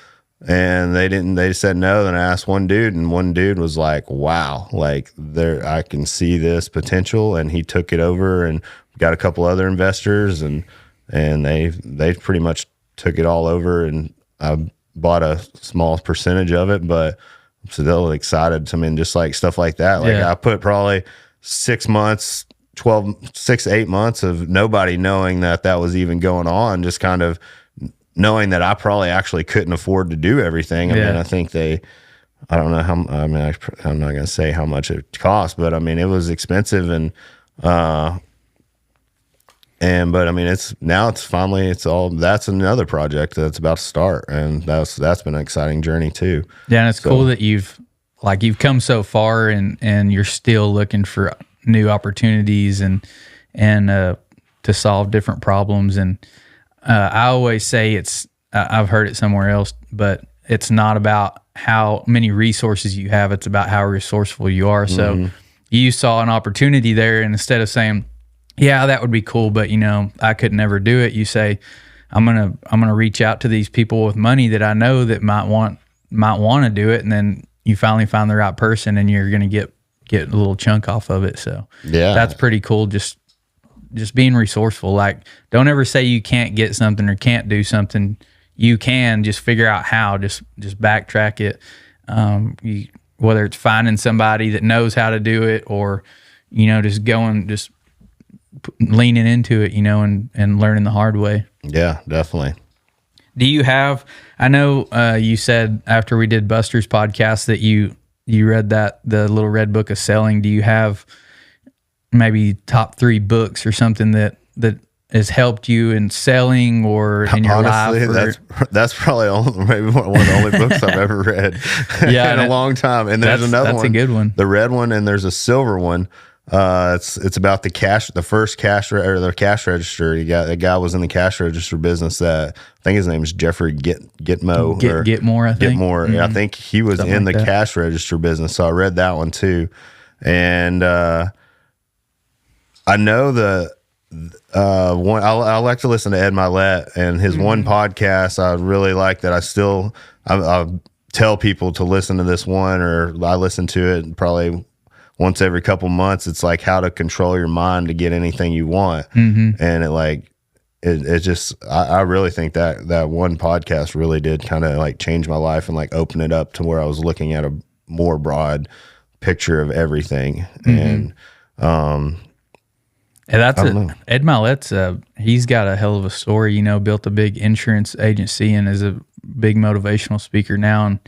and they said no. Then I asked one dude, and one dude was like, wow, like I can see this potential. And he took it over and got a couple other investors, and they pretty much took it all over, and I bought a small percentage of it, but I'm still excited. I mean, just like stuff like that. Like I put probably 6 months, 6 to 8 months of nobody knowing that was even going on, just kind of knowing that I probably actually couldn't afford to do everything. I mean, I think I don't know how, I mean, I'm not going to say how much it cost, but I mean, it was expensive, but I mean, it's that's another project that's about to start. And that's been an exciting journey too. Yeah. And it's cool that you've come so far and you're still looking for new opportunities and to solve different problems. And I always say I've heard it somewhere else, but it's not about how many resources you have. It's about how resourceful you are. So you saw an opportunity there, and instead of saying, yeah, that would be cool, but I could never do it, you say, I'm gonna reach out to these people with money that I know that might want to do it. And then you finally find the right person, and you're going to get a little chunk off of it. So that's pretty cool. Just being resourceful. Like, don't ever say you can't get something or can't do something. You can just figure out how, just backtrack it. Whether it's finding somebody that knows how to do it, or, just leaning into it, and learning the hard way. Yeah, definitely. Do you have, I know you said after we did Buster's podcast that you read the little red book of selling. Do you have maybe top 3 books or something that has helped you in selling or in your Honestly, life? that's probably maybe one of the only books I've ever read in a long time. And there's another one. That's a good one. The red one, and there's a silver one. It's about the cash register. The guy was in the cash register business. That I think his name is Jeffrey Gitmo. Gitmore, I think. Gitmore. Mm-hmm. I think he was something in the cash register business. So I read that one too, and I know one. I like to listen to Ed Milet and his one podcast. I really like that. I tell people to listen to this one, or I listen to it probably once every couple months. It's like how to control your mind to get anything you want. And it just, I really think that one podcast really did kind of like change my life and like open it up to where I was looking at a more broad picture of everything. And, Ed Milet's he's got a hell of a story, built a big insurance agency and is a big motivational speaker now.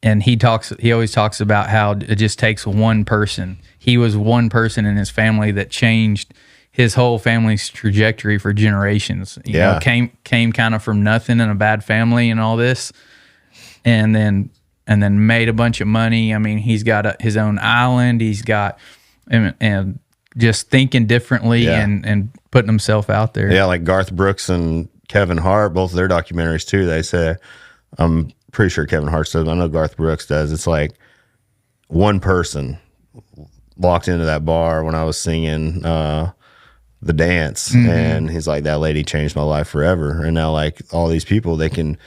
And he always talks about how it just takes one person. He was one person in his family that changed his whole family's trajectory for generations. You know, came kind of from nothing in a bad family and all this, and then made a bunch of money. I mean, he's got his own island. He's got and just thinking differently and putting himself out there. Yeah, like Garth Brooks and Kevin Hart, both of their documentaries too. They say, I'm pretty sure Kevin Hart says, I know Garth Brooks does. It's like one person walked into that bar when I was singing The Dance, and he's like, that lady changed my life forever. And now like all these people, they can,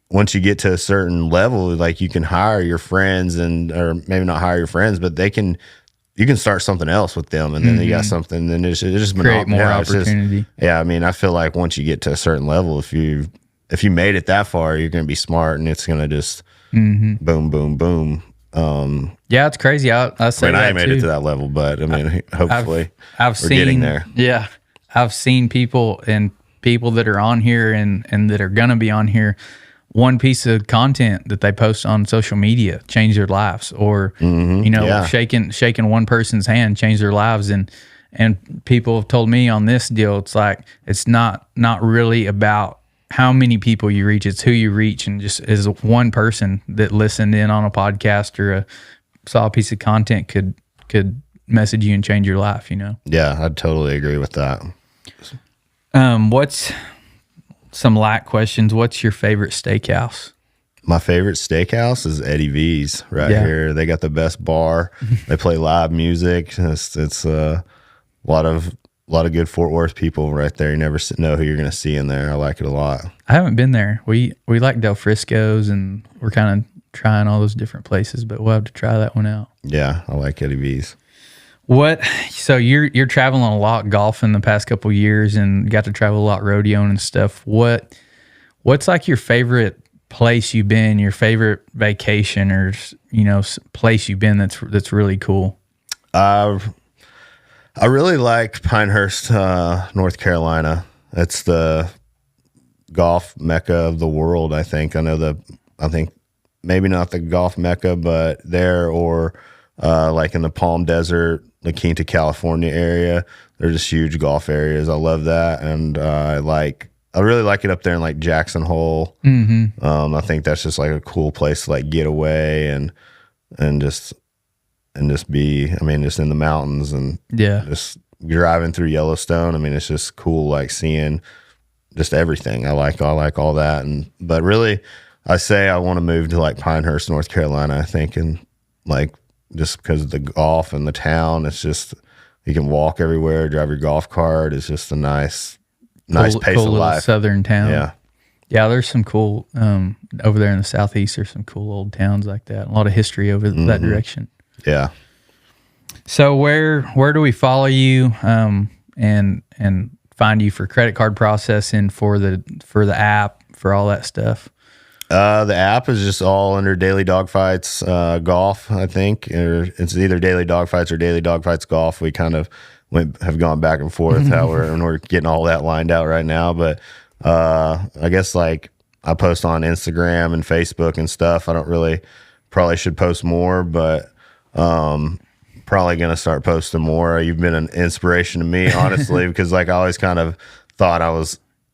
once you get to a certain level, like you can hire your friends or maybe not hire your friends, but you can start something else with them, and then you got something, then it's just create more opportunity. I mean, I feel like once you get to a certain level, if you made it that far, you're going to be smart, and it's going to just boom, boom, boom. Yeah, it's crazy. I ain't made it to that level, but I mean, hopefully we're getting there. Yeah, I've seen people that are on here and that are going to be on here. One piece of content that they post on social media change their lives, or shaking one person's hand change their lives. And people have told me on this deal, it's like it's not really about how many people you reach, it's who you reach, and just as one person that listened in on a podcast or saw a piece of content could message you and change your life. Yeah, I totally agree with that. What's some light questions? What's your favorite steakhouse? My favorite steakhouse is Eddie V's here. They got the best bar. They play live music. It's a lot of good Fort Worth people right there. You never know who you're going to see in there. I like it a lot. I haven't been there. We like Del Frisco's, and we're kind of trying all those different places, but we'll have to try that one out. Yeah, I like Eddie V's. So you're traveling a lot golfing the past couple of years and got to travel a lot rodeoing and stuff. What's like your favorite place you've been, your favorite vacation, or place you've been that's really cool? I really like Pinehurst, North Carolina. It's the golf mecca of the world, I think. I think maybe not the golf mecca, but there, or like in the Palm Desert, La Quinta, California area. They're just huge golf areas. I love that. And I really like it up there in like Jackson Hole. I think that's just like a cool place to like get away and just be, just in the mountains and just driving through Yellowstone. I mean, it's just cool, like seeing just everything. I like all that. But really, I say I want to move to like Pinehurst, North Carolina, I think. And like, just because of the golf and the town, it's just, you can walk everywhere, drive your golf cart. It's just a nice pace of life. Southern town. Yeah. Yeah, there's some cool, over there in the southeast, there's some cool old towns like that. A lot of history over that direction. Yeah. So where do we follow you and find you for credit card processing, for the app, for all that stuff? The app is just all under Daily Dogfights Golf, I think. Or it's either Daily Dogfights or Daily Dogfights Golf. We kind of have gone back and forth how we're getting all that lined out right now. But I guess like I post on Instagram and Facebook and stuff. I don't really, probably should post more, but probably going to start posting more. You've been an inspiration to me, honestly, because like I always kind of thought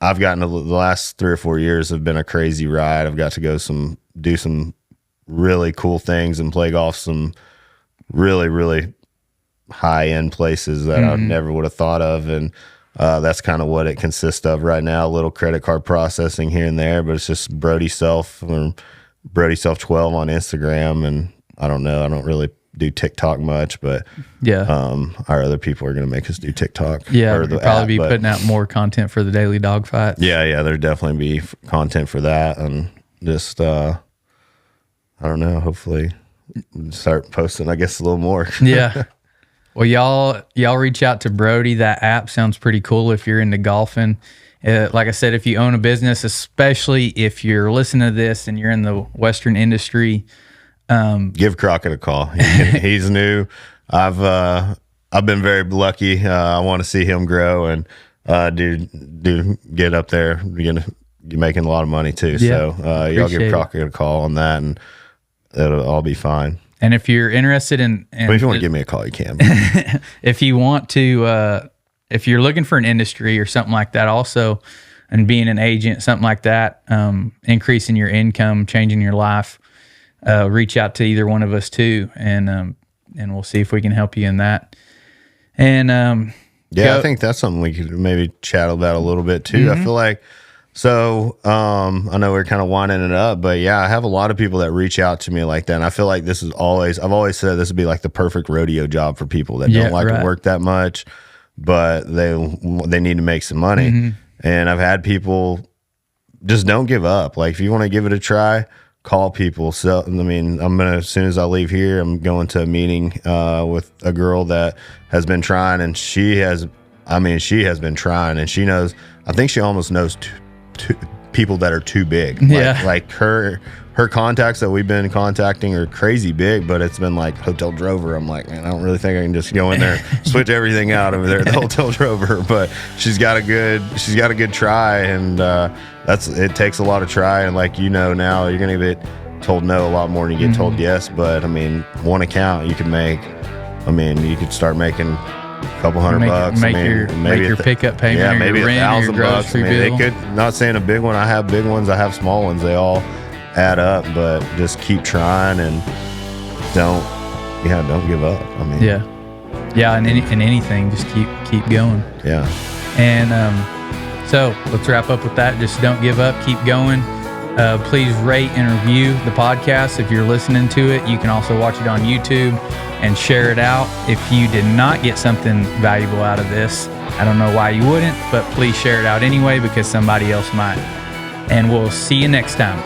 I've gotten the last 3 or 4 years have been a crazy ride. I've got to do some really cool things and play golf some really, really high end places that I never would have thought of. And that's kind of what it consists of right now. A little credit card processing here and there, but it's just Brody Self or Brody Self 12 on Instagram. And I don't know. I don't really do TikTok much, but our other people are going to make us do TikTok. Yeah, we'll probably be putting out more content for the daily dog fights. Yeah, there'll definitely be content for that, and just I don't know. Hopefully, start posting, I guess, a little more. Yeah. Well, y'all reach out to Brody. That app sounds pretty cool if you're into golfing. Like I said, if you own a business, especially if you're listening to this and you're in the Western industry. Give Crockett a call. He's new. I've been very lucky. I want to see him grow and do get up there. You're making a lot of money too. Yeah, so y'all give Crockett a call on that, and it'll all be fine. And if you're interested in but if you want to give me a call, you can. If you want to, if you're looking for an industry or something like that, also, and being an agent, something like that, increasing your income, changing your life. Reach out to either one of us too, and we'll see if we can help you in that. And I think that's something we could maybe chat about a little bit too. I feel like I know we're kind of winding it up, but yeah, I have a lot of people that reach out to me like that, and I feel like I've always said this would be like the perfect rodeo job for people that don't like to work that much, but they need to make some money. And I've had people just don't give up. Like if you want to give it a try, call people. So, I mean, as soon as I leave here, I'm going to a meeting with a girl that has been trying, and she has been trying, and she knows, I think she almost knows two people that are too big. Like her contacts that we've been contacting are crazy big, but it's been like Hotel Drover. I'm like, man, I don't really think I can just go in there, switch everything out over there at the Hotel Drover. But she's got a good try, and it takes a lot of try. And like, now you're going to get told no a lot more than you get told yes. But I mean, one account you could make, you could start making a couple $100. Make your pickup payment. Yeah, or maybe your rent, $1,000. bill. They could, not saying a big one. I have big ones. I have small ones. They all add up, but just keep trying and don't give up. And anything, just keep going. Yeah. And so let's wrap up with that. Just don't give up, keep going. Please rate and review the podcast. If you're listening to it, you can also watch it on YouTube and share it out. If you did not get something valuable out of this, I don't know why you wouldn't, but please share it out anyway, because somebody else might. And we'll see you next time.